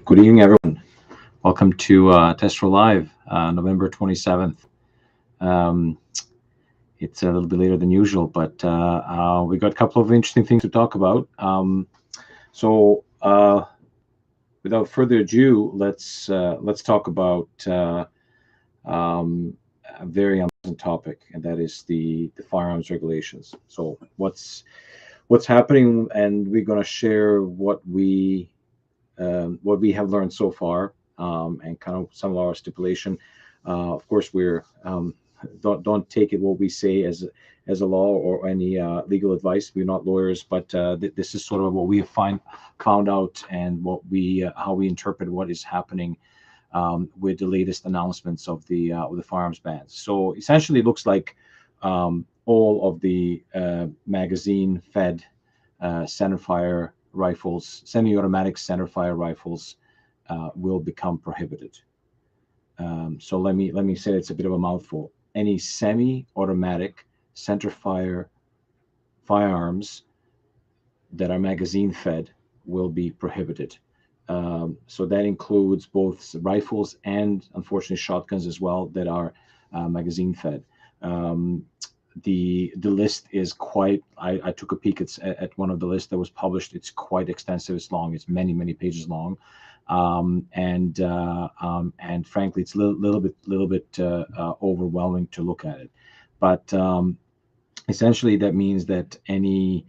Good evening, everyone. Welcome to Tesro Live, November 27th. Um, it's a little bit later than usual, but we got a couple of interesting things to talk about. So, without further ado, let's talk about um, a very important topic, and that is the firearms regulations. So, what's happening, and we're going to share what we have learned so far, and kind of some of our stipulation. Of course, we're don't take it what we say as a law or any legal advice. We're not lawyers, but this is sort of what we have found out and what we how we interpret what is happening with the latest announcements of the firearms bans. So essentially, it looks like all of the magazine-fed centerfire rifles, semi-automatic centerfire rifles, will become prohibited. So let me say it's a bit of a mouthful. Any semi-automatic centerfire firearms that are magazine-fed will be prohibited. So that includes both rifles and, unfortunately, shotguns as well that are magazine-fed. Um, the list is quite. I took a peek at one of the lists that was published. It's quite extensive. It's long. It's many pages long, and frankly, it's a little bit overwhelming to look at it. But essentially, that means that anything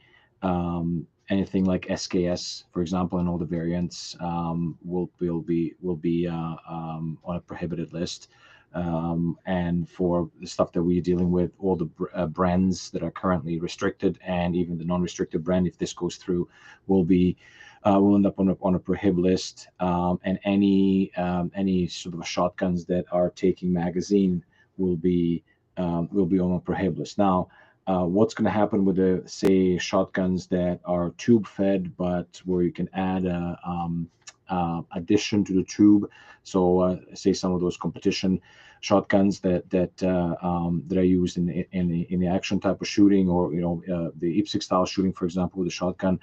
like SKS, for example, and all the variants will be on a prohibited list. And for the stuff that we're dealing with, all the brands that are currently restricted and even the non-restricted brand, if this goes through, will be will end up on a prohib list. And any sort of shotguns that are taking magazine will be on a prohib list. Now, what's going to happen with the, say, shotguns that are tube fed, but where you can add a addition to the tube? So, say some of those competition shotguns that are used in the action type of shooting, or the IPSC style shooting, for example, with a shotgun.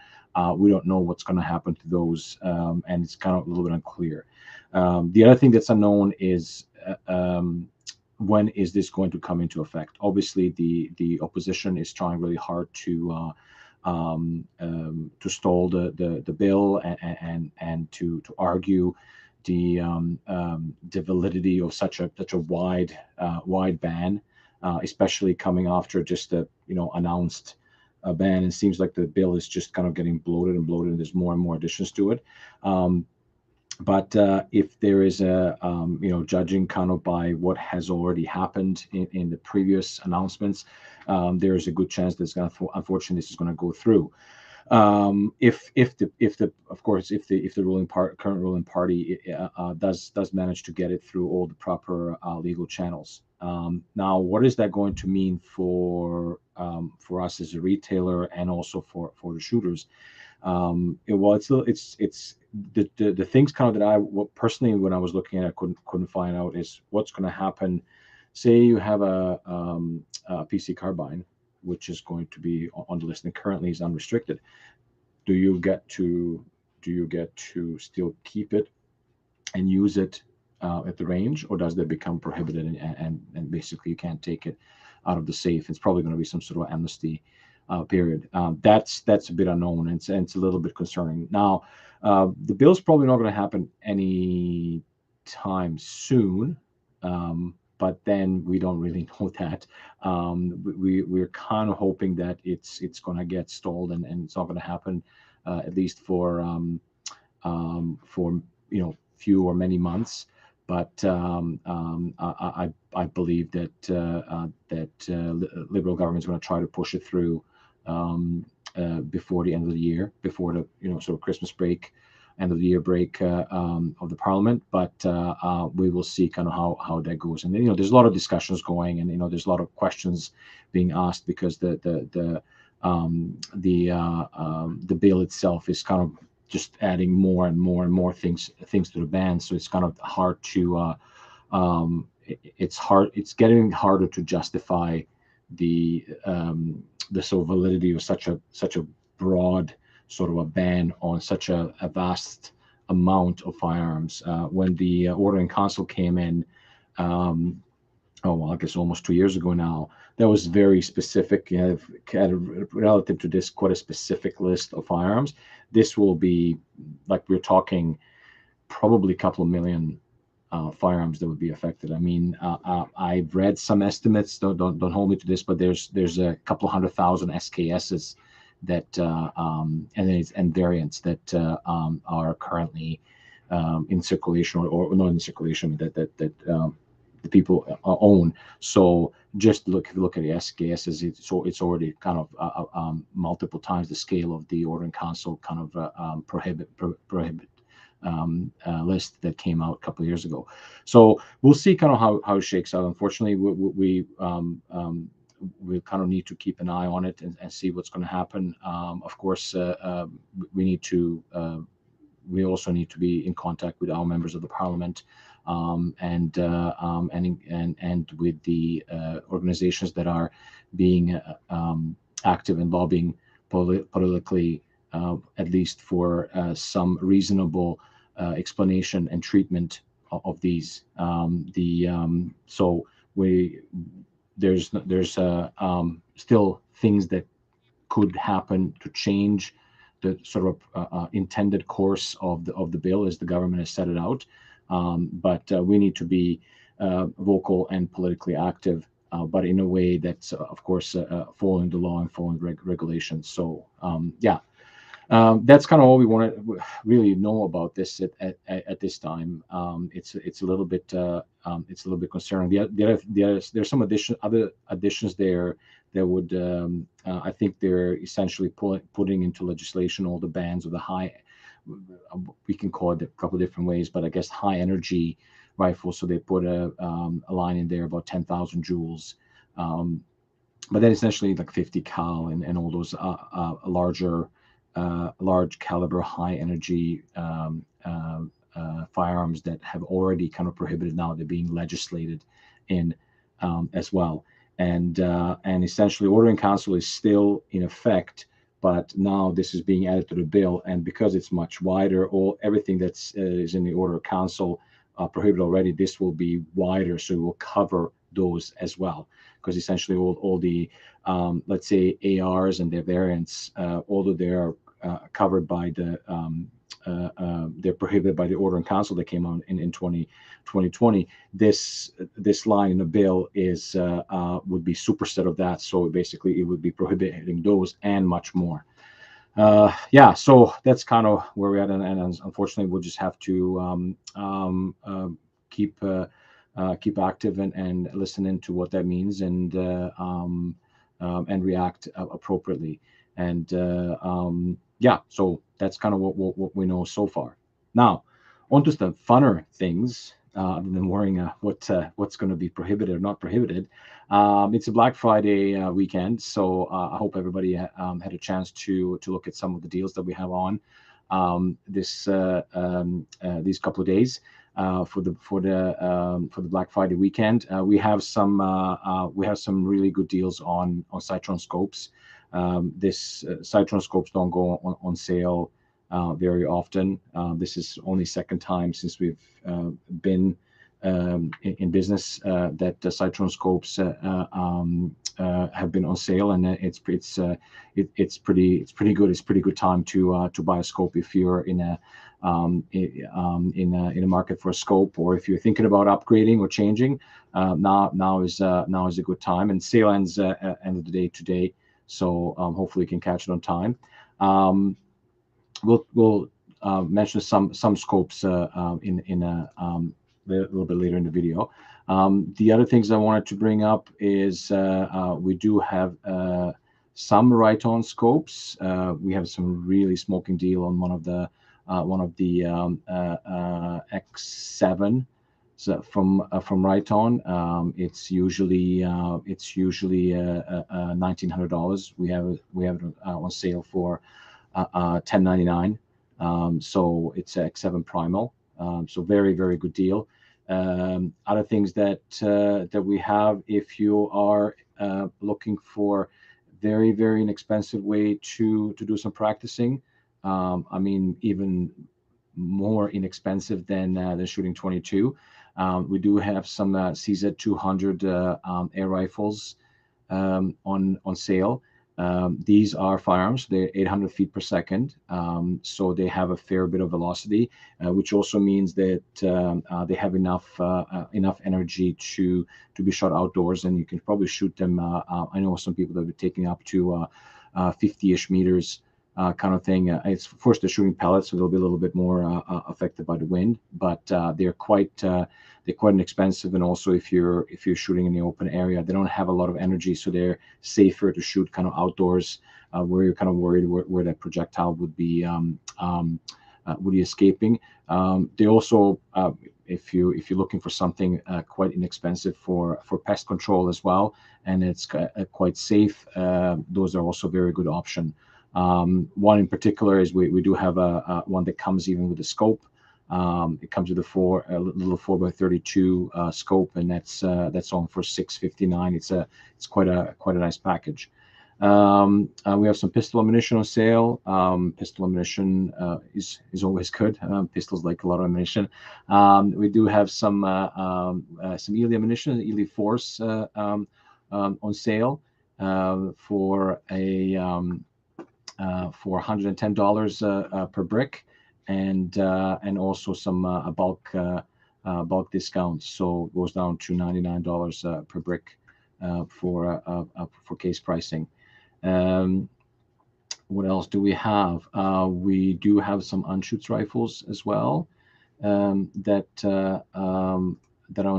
We don't know what's going to happen to those, and it's kind of a little bit unclear. The other thing that's unknown is when is this going to come into effect? Obviously, the opposition is trying really hard to stall the bill and to argue the validity of such a wide ban, especially coming after just a announced ban. It seems like the bill is just kind of getting bloated and bloated, and there's more and more additions to it. But if there is judging kind of by what has already happened in the previous announcements, there is a good chance that unfortunately, this is going to go through. If the of course, if the current ruling party does manage to get it through all the proper legal channels. Now, what is that going to mean for us as a retailer and also for the shooters? Well, it's the things kind of that personally, when I was looking at it, couldn't find out is what's going to happen. Say you have a PC carbine, which is going to be on the list and currently is unrestricted. Do you get to still keep it and use it at the range, or does that become prohibited and basically you can't take it out of the safe? It's probably going to be some sort of amnesty period. That's a bit unknown, and it's a little bit concerning. Now, the bill's probably not going to happen any time soon, but then we don't really know that. We're kind of hoping that it's going to get stalled and it's not going to happen, at least for few or many months. But I believe that liberal government's going to try to push it through before the end of the year, before the sort of Christmas break, end of the year break of the parliament. But we will see kind of how that goes. And there's a lot of discussions going, and there's a lot of questions being asked because the bill itself is kind of just adding more and more things to the ban. So it's kind of hard to it's getting harder to justify the sort of validity of such a broad sort of a ban on such a vast amount of firearms. When the Ordering Council came in, oh well, I guess almost 2 years ago now, that was very specific. You have kind of relative to this, quite a specific list of firearms. This will be, like, we're talking probably a couple of million firearms that would be affected. I mean, I've read some estimates. Don't hold me to this, but there's a couple of 100,000 SKSs that and variants that are currently in circulation, or not in circulation, that the people own. So just if you look at the SKSs, it's already kind of multiple times the scale of the Ordering Council kind of prohibit list that came out a couple of years ago. So we'll see kind of how it shakes out. Unfortunately, we kind of need to keep an eye on it and see what's going to happen. Of course, we also need to be in contact with our members of the parliament, and with the organizations that are being active in lobbying politically, at least for some reasonable explanation and treatment of these. So there's still things that could happen to change the sort of intended course of the bill as the government has set it out. But we need to be vocal and politically active, but in a way that's, of course, following the law and following regulations. So that's kind of all we want to really know about this at this time. It's a little bit concerning. There's some other additions there that would I think they're essentially putting into legislation all the bans of the high, we can call it a couple of different ways, but I guess high energy rifles. So they put a line in there about 10,000 joules. But then essentially like 50 cal and all those large caliber, high energy firearms that have already kind of prohibited, now they're being legislated in as well. And essentially Ordering Council is still in effect, but now this is being added to the bill, and because it's much wider, everything that's is in the Order Council prohibited already, this will be wider, so it will cover those as well, because essentially all the let's say ARs and their variants, although they are covered by the they're prohibited by the Ordering Council that came out in 2020. This line in the bill is would be superset of that, so basically it would be prohibiting those and much more. So that's kind of where we're at, and unfortunately we'll just have to keep active and listen into what that means, and react appropriately. And so that's kind of what we know so far. Now, on to the funner things, other than worrying what's going to be prohibited or not prohibited. It's a Black Friday weekend, so I hope everybody had a chance to look at some of the deals that we have on these couple of days for the Black Friday weekend. We have some really good deals on SIghtron scopes. This SIghtron scopes don't go on sale very often. This is only second time since we've been in business that SIghtron scopes have been on sale, and it's pretty good. It's pretty good time to buy a scope if you're in a market for a scope, or if you're thinking about upgrading or changing. Now is a good time, and sale ends end of the day today. So hopefully you can catch it on time. We'll mention some scopes in a little bit later in the video. The other things I wanted to bring up is we do have some Riton scopes. We have some really smoking deal on one of the X7. So from Riton, it's usually $1,900. We have it on sale for $1,099. So it's a X7 Primal. So very, very good deal. Other things that we have, if you are looking for very, very inexpensive way to do some practicing. I mean, even more inexpensive than shooting 22. We do have some CZ200 air rifles on sale. These are firearms. They're 800 feet per second, so they have a fair bit of velocity, which also means that they have enough energy to be shot outdoors, and you can probably shoot them. I know some people that are taking up to 50-ish meters. Kind of thing. It's of course they're shooting pellets, so they'll be a little bit more affected by the wind, but they're quite inexpensive. And also, if you're shooting in the open area, they don't have a lot of energy, so they're safer to shoot kind of outdoors, where you're kind of worried where that projectile would be escaping. They also, if you're looking for something quite inexpensive for pest control as well, and it's quite safe, those are also a very good option. One in particular is we do have a one that comes even with a scope. It comes with a little 4x32 scope, and that's on for $659. It's quite a nice package. We have some pistol ammunition on sale. Pistol ammunition is always good. Pistols like a lot of ammunition. We do have some Eley ammunition, Eley Force on sale for $110 per brick, and also some bulk discounts. So it goes down to $99 per brick for case pricing. What else do we have? We do have some unshoots rifles as well that are on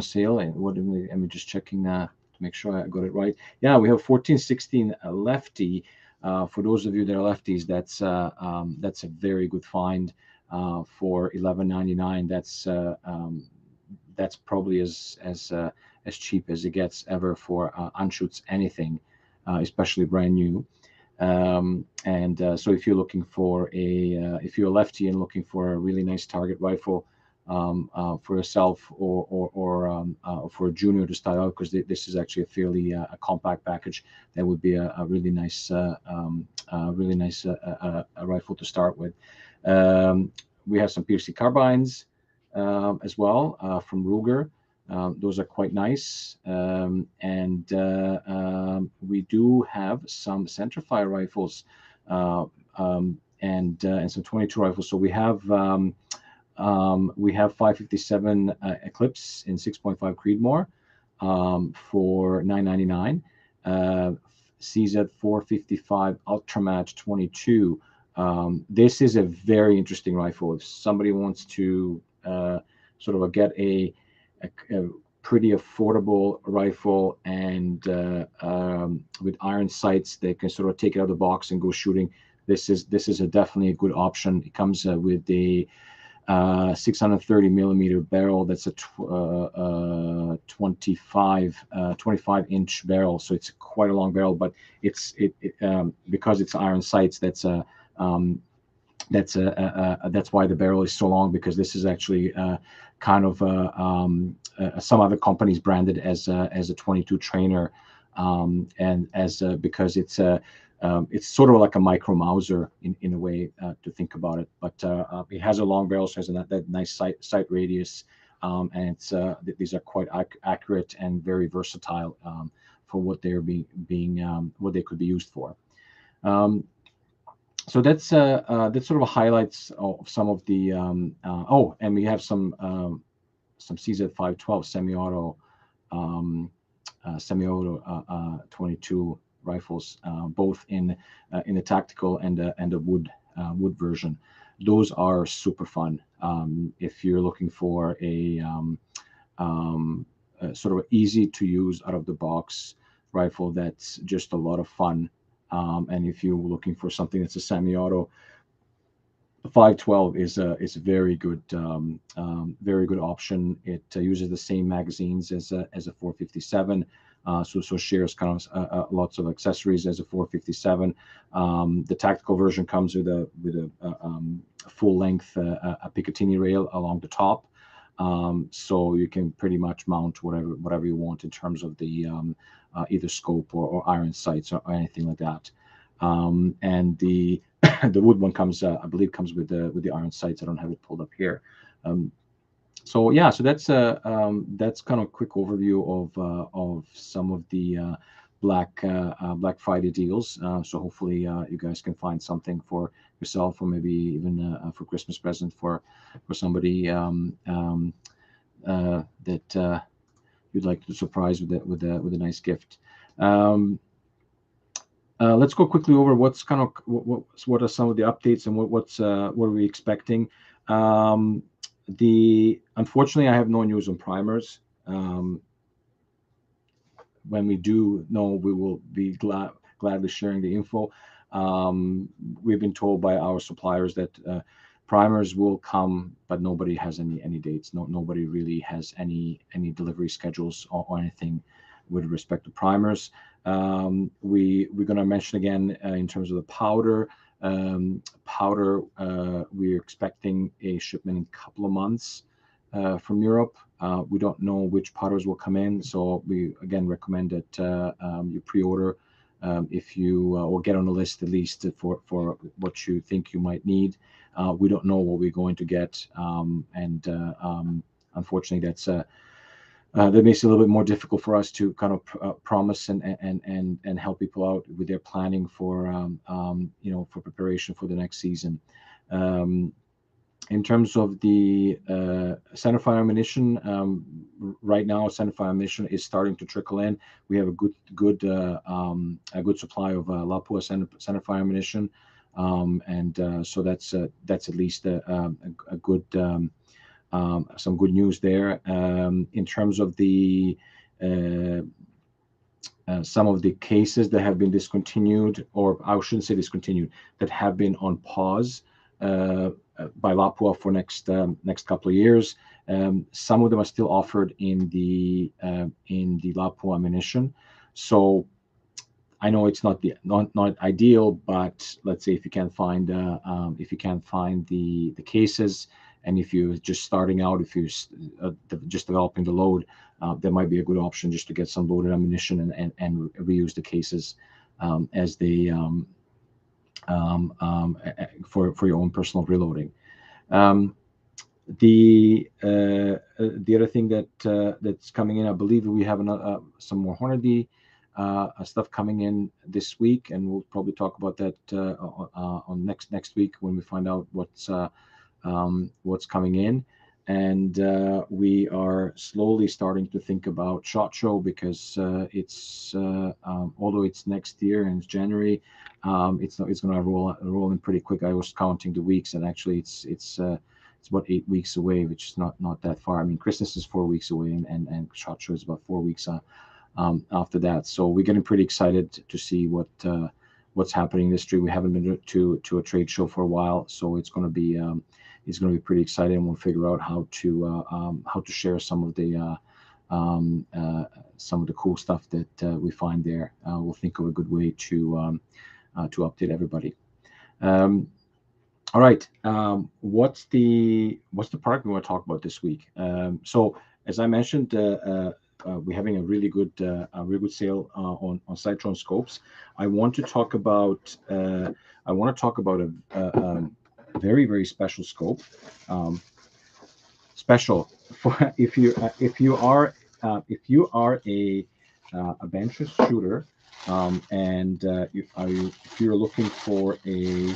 sale. And I'm just checking to make sure I got it right. Yeah, we have 1416 lefty. For those of you that are lefties, that's a very good find for $11.99. That's probably as cheap as it gets ever for unshoots anything, especially brand new. So if you're looking for if you're a lefty and looking for a really nice target rifle for yourself or for a junior to start out, because this is actually a fairly a compact package, that would be a really nice rifle to start with. We have some PMC carbines as well from Ruger. Those are quite nice, and we do have some centerfire rifles and some 22 rifles. So we have 557 Eclipse in 6.5 Creedmoor for $9.99. CZ 455 Ultramatch 22. This is a very interesting rifle. If somebody wants to sort of get a pretty affordable rifle and with iron sights, they can sort of take it out of the box and go shooting. This is definitely a good option. It comes with the 630 millimeter barrel. That's a 25 inch barrel, so it's quite a long barrel. But it's because it's iron sights. That's why the barrel is so long, because this is actually kind of some other companies branded as a 22 trainer, and because it's sort of like a micro Mauser in a way to think about it. But it has a long barrel, so it has that nice sight radius, and these are quite accurate and very versatile for what they're what they could be used for. So that's sort of a highlights of some of the and we have some CZ512 semi-auto 22 rifles, both in the tactical and the wood version. Those are super fun. If you're looking for a sort of easy to use out of the box rifle that's just a lot of fun, and if you're looking for something that's a semi-auto, 512 is a very good option. It uses the same magazines as a 457. So shares kind of lots of accessories as a 457. The tactical version comes with a full length a Picatinny rail along the top, so you can pretty much mount whatever you want in terms of the either scope or iron sights or anything like that. And the wood one comes, I believe, comes with the iron sights. I don't have it pulled up here. So yeah, so that's kind of a quick overview of some of the Black Friday deals. So hopefully you guys can find something for yourself, or maybe even for Christmas present for somebody that you'd like to surprise with a nice gift. Let's go quickly over what's kind of what are some of the updates and what are we expecting. Unfortunately, I have no news on primers. When we do know, we will be gladly sharing the info. We've been told by our suppliers that primers will come, but nobody has any dates. Nobody really has any delivery schedules or anything with respect to primers. We're going to mention again in terms of the powder. We're expecting a shipment in a couple of months from Europe. We don't know which powders will come in, so we again recommend that you pre-order if you or get on the list at least for what you think you might need. We don't know what we're going to get, and unfortunately, that makes it a little bit more difficult for us to kind of promise and help people out with their planning for for preparation for the next season. In terms of the centerfire ammunition, right now centerfire ammunition is starting to trickle in. We have a good supply of Lapua centerfire ammunition, and so that's at least a good some good news there. In terms of the some of the cases that have been discontinued, or I shouldn't say discontinued, that have been on pause by Lapua for next couple of years. Some of them are still offered in the Lapua ammunition. So I know it's not ideal, but let's say if you can't find the cases, and if you're just starting out, if you're just developing the load, that might be a good option just to get some loaded ammunition and reuse the cases as they for your own personal reloading. The other thing that's coming in, I believe we have some more Hornady stuff coming in this week, and we'll probably talk about that on next week when we find out what's coming in. And we are slowly starting to think about SHOT Show, because it's although it's next year and it's January, it's going to roll in pretty quick. I was counting the weeks, and actually it's about 8 weeks away, which is not that far. I mean, Christmas is 4 weeks away, and SHOT Show is about 4 weeks after that. So we're getting pretty excited to see what's happening in the industry. We haven't been to a trade show for a while, so it's going to be pretty exciting. We'll figure out how to share some of the cool stuff that we find there. We'll think of a good way to update everybody. All right, what's the product we want to talk about this week? So as I mentioned, we're having a really good sale on SIghtron scopes. I want to talk about a very, very special scope. Special for if you are a bench shooter, and if you're looking for a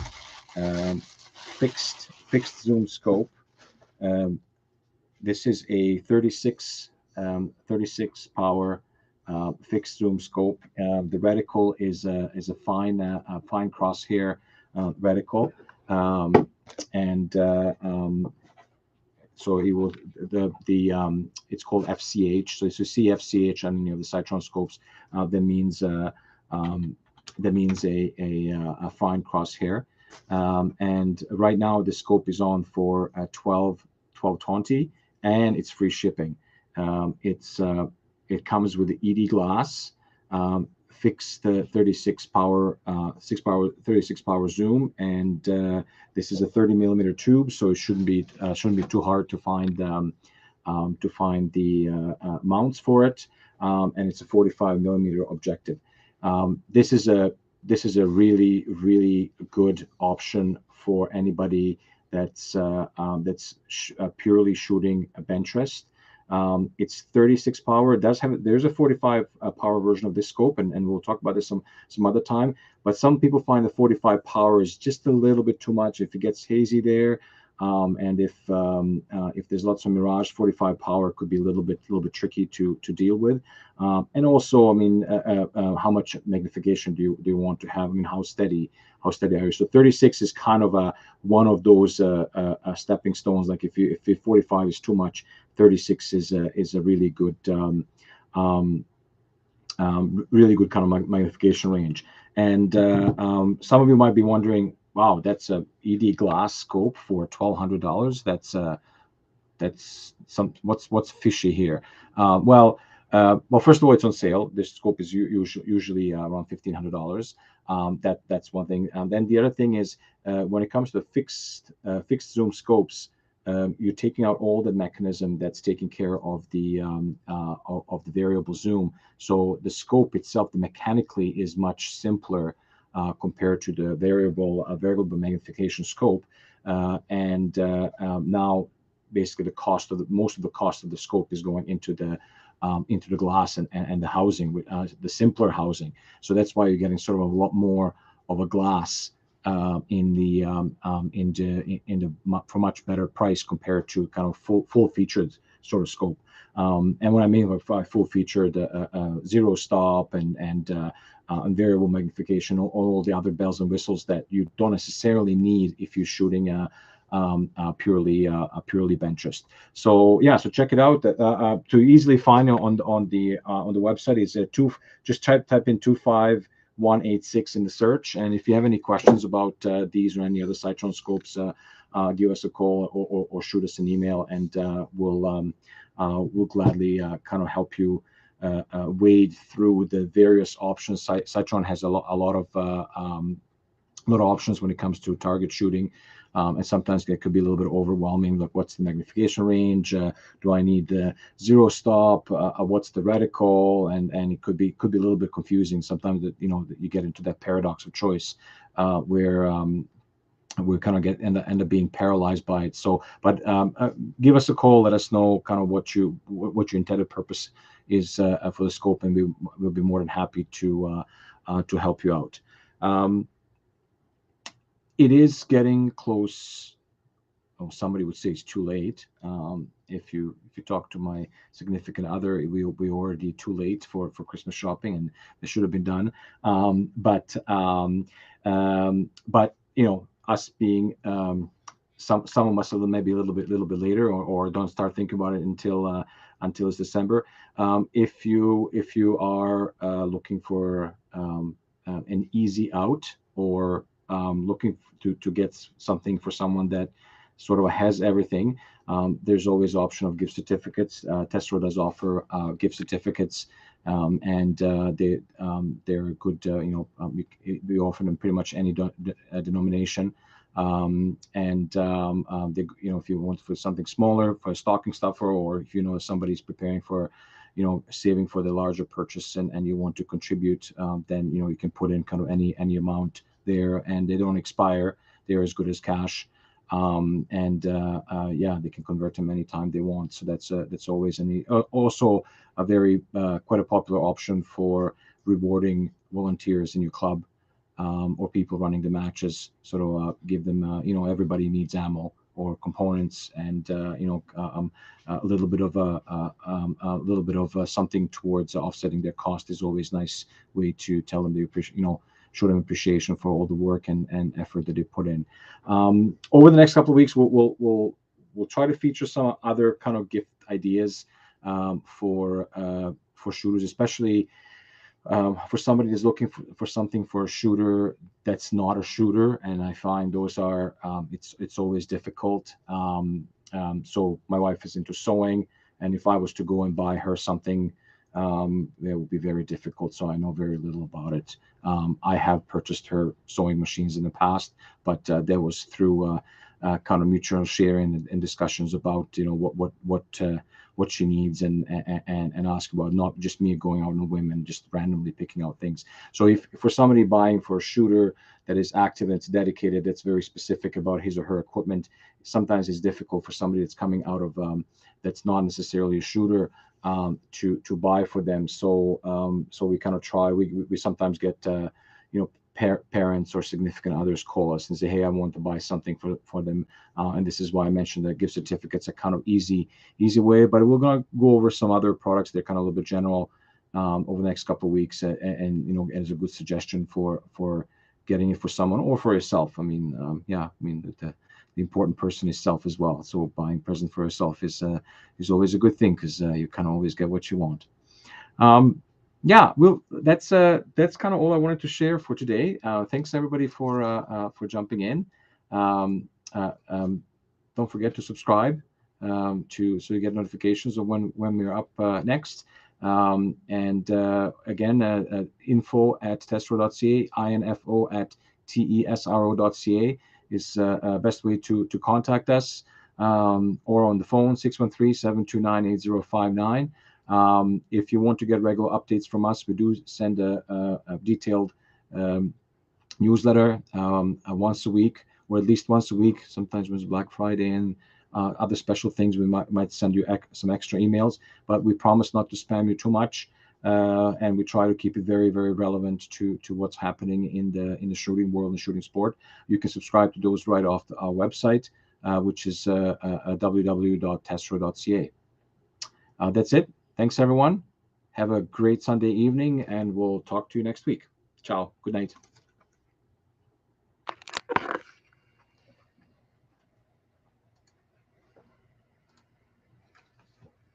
fixed zoom scope. This is a 36 power fixed zoom scope. The reticle is a fine crosshair reticle, so it will it's called FCH. So if you see FCH on any of the SIghtron scopes, that means a fine crosshair. And right now the scope is on for $12.20, and it's free shipping. It comes with the ED glass, fixed 36 power zoom, and this is a 30 millimeter tube, so it shouldn't be too hard to find the mounts for it, and it's a 45 millimeter objective. This is a really, really good option for anybody that's purely shooting a bench rest. It's 36 power. It does have, there's a 45 power version of this scope, and we'll talk about this some other time. But some people find the 45 power is just a little bit too much if it gets hazy there. And if there's lots of mirage, 45 power could be a little bit tricky to deal with. And also, I mean, how much magnification do you want to have? I mean, how steady are you? So 36 is kind of one of those stepping stones. Like if 45 is too much, 36 is a really good really good kind of magnification range. And some of you might be wondering, wow, that's a ED glass scope for $1,200. That's some what's fishy here. Well, first of all, it's on sale. This scope is usually around $1,500. That's one thing. And then the other thing is when it comes to fixed zoom scopes, you're taking out all the mechanism that's taking care of the variable zoom. So the scope itself, mechanically, is much simpler compared to the variable magnification scope. And now, basically, most of the cost of the scope is going into the glass and the housing, the simpler housing. So that's why you're getting sort of a lot more of a glass for much better price compared to kind of full featured sort of scope. And what I mean by full featured, zero stop and variable magnification, all the other bells and whistles that you don't necessarily need if you're shooting purely bench rest. So yeah, so check it out. To easily find on the website is just type in 25186 in the search. And if you have any questions about these or any other SIghtron scopes, give us a call or shoot us an email, and we'll gladly kind of help you wade through the various options. SIghtron has a lot of options when it comes to target shooting. And sometimes it could be a little bit overwhelming. Like, what's the magnification range? Do I need the zero stop? What's the reticle? And it could be a little bit confusing. Sometimes that you get into that paradox of choice where we kind of end up being paralyzed by it. So, but give us a call. Let us know kind of what your intended purpose is for the scope, and we'll be more than happy to help you out. It is getting close. Oh, somebody would say it's too late. If you talk to my significant other, we already too late for Christmas shopping, and it should have been done. But us being some of us maybe a little bit later, or don't start thinking about it until it's December. If you are looking for an easy out, or looking to get something for someone that sort of has everything, there's always option of gift certificates. Tesro does offer gift certificates, and they're good. We offer them pretty much any denomination. And if you want for something smaller, for a stocking stuffer, or if somebody's preparing for saving for the larger purchase, and you want to contribute, then you can put in kind of any amount there, and they don't expire. They're as good as cash. Yeah, they can convert them anytime they want. So that's always also a very quite a popular option for rewarding volunteers in your club, or people running the matches. Sort of give them everybody needs ammo or components, and a little bit of something towards offsetting their cost is always a nice way to tell them they appreciate, show them appreciation for all the work and effort that they put in. Over the next couple of weeks, we'll try to feature some other kind of gift ideas for shooters, especially for somebody that's looking for something for a shooter that's not a shooter. And I find those are it's always difficult. So my wife is into sewing, and if I was to go and buy her something, it would be very difficult. So I know very little about it. I have purchased her sewing machines in the past, but that was through kind of mutual sharing and discussions about, you know, what she needs, and ask about, not just me going out on a whim and just randomly picking out things. So if for somebody buying for a shooter that is active and it's dedicated, that's very specific about his or her equipment, sometimes it's difficult for somebody that's coming out of that's not necessarily a shooter to buy for them. So so we kind of try. We sometimes get you know, parents or significant others call us and say, hey, I want to buy something for them, and this is why I mentioned that gift certificates are kind of easy way. But we're going to go over some other products that are kind of a little bit general over the next couple of weeks, and you know, as a good suggestion for getting it for someone or for yourself. I mean, yeah, I mean the important person is self as well. So buying a present for yourself is always a good thing, because you kind of always get what you want. Yeah, well, that's kind of all I wanted to share for today. Thanks everybody for jumping in. Don't forget to subscribe so you get notifications of when we're up next. And again, info@tesro.ca, info@tesro.ca is best way to contact us, or on the phone, 613-729-8059. If you want to get regular updates from us, we do send a detailed newsletter once a week, or at least once a week. Sometimes when it's Black Friday and other special things, we might send you some extra emails, but we promise not to spam you too much, and we try to keep it very, very relevant to what's happening in the shooting world and shooting sport. You can subscribe to those right off our website, which is www.tesro.ca. That's it. Thanks, everyone. Have a great Sunday evening, and we'll talk to you next week. Ciao. Good night.